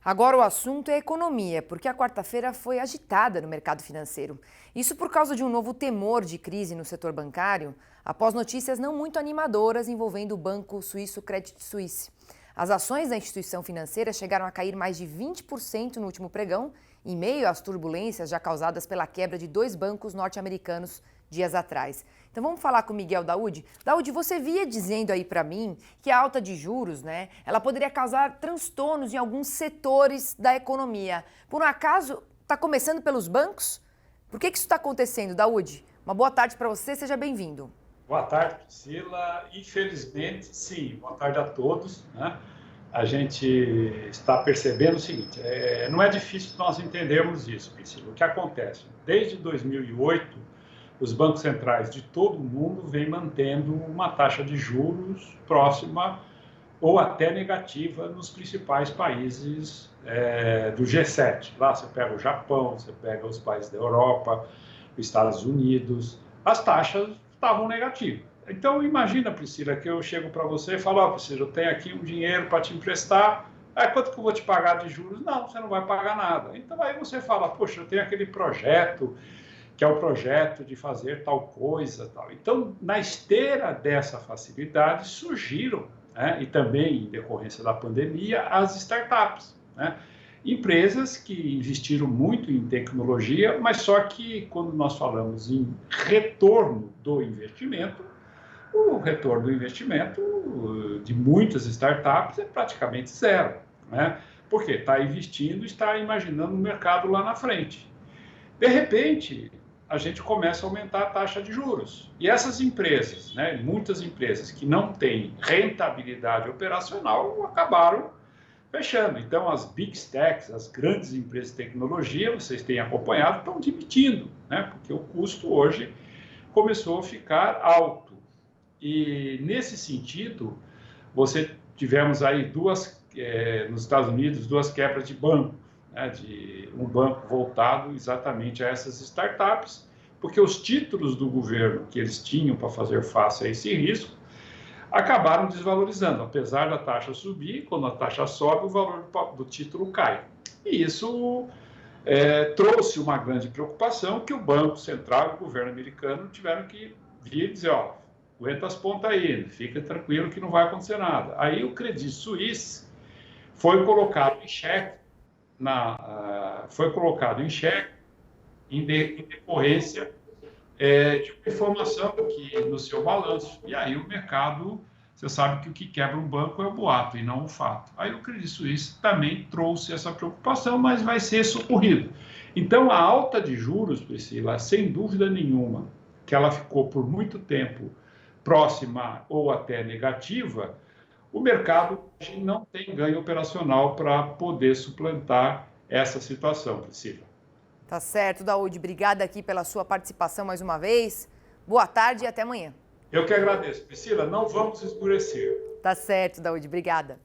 Agora o assunto é economia, porque a quarta-feira foi agitada no mercado financeiro. Isso por causa de um novo temor de crise no setor bancário, após notícias não muito animadoras envolvendo o banco suíço Credit Suisse. As ações da instituição financeira chegaram a cair mais de 20% no último pregão, em meio às turbulências já causadas pela quebra de dois bancos norte-americanos dias atrás. Então vamos falar com o Miguel Daoud. Daoud, você via dizendo aí para mim que a alta de juros, ela poderia causar transtornos em alguns setores da economia. Por um acaso, está começando pelos bancos? Por que isso está acontecendo, Daoud? Uma boa tarde para você, seja bem-vindo. Boa tarde, Priscila. Infelizmente, sim. Boa tarde a todos. A gente está percebendo o seguinte, não é difícil nós entendermos isso, Priscila. O que acontece? Desde 2008, os bancos centrais de todo o mundo vêm mantendo uma taxa de juros próxima ou até negativa nos principais países do G7. Lá você pega o Japão, você pega os países da Europa, os Estados Unidos, as taxas estavam negativas. Então, imagina, Priscila, que eu chego para você e falo, Priscila, eu tenho aqui um dinheiro para te emprestar, quanto que eu vou te pagar de juros? Não, você não vai pagar nada. Então, aí você fala, poxa, eu tenho aquele projeto, que é o projeto de fazer tal coisa, tal. Então, na esteira dessa facilidade, surgiram, e também em decorrência da pandemia, as startups, empresas que investiram muito em tecnologia, mas só que quando nós falamos em retorno do investimento, o retorno do investimento de muitas startups é praticamente zero, porque está investindo, está imaginando um mercado lá na frente. De repente, a gente começa a aumentar a taxa de juros. E essas empresas, muitas empresas que não têm rentabilidade operacional, acabaram fechando. Então, as big techs, as grandes empresas de tecnologia, vocês têm acompanhado, estão demitindo, porque o custo hoje começou a ficar alto. E, nesse sentido, tivemos aí nos Estados Unidos, duas quebras de banco, de um banco voltado exatamente a essas startups, porque os títulos do governo que eles tinham para fazer face a esse risco acabaram desvalorizando, apesar da taxa subir, quando a taxa sobe, o valor do título cai. E isso trouxe uma grande preocupação que o Banco Central e o governo americano tiveram que vir e dizer, aguenta as pontas aí, fica tranquilo que não vai acontecer nada. Aí o Credit Suisse foi colocado em xeque, em decorrência de uma informação que no seu balanço. E aí o mercado, você sabe que o que quebra um banco é o boato e não o fato. Aí o Credit Suisse também trouxe essa preocupação, mas vai ser socorrido. Então a alta de juros, Priscila, sem dúvida nenhuma, que ela ficou por muito tempo próxima ou até negativa, o mercado não tem ganho operacional para poder suplantar essa situação, Priscila. Tá certo, Daoud. Obrigada aqui pela sua participação mais uma vez. Boa tarde e até amanhã. Eu que agradeço. Priscila, não vamos escurecer. Tá certo, Daoud. Obrigada.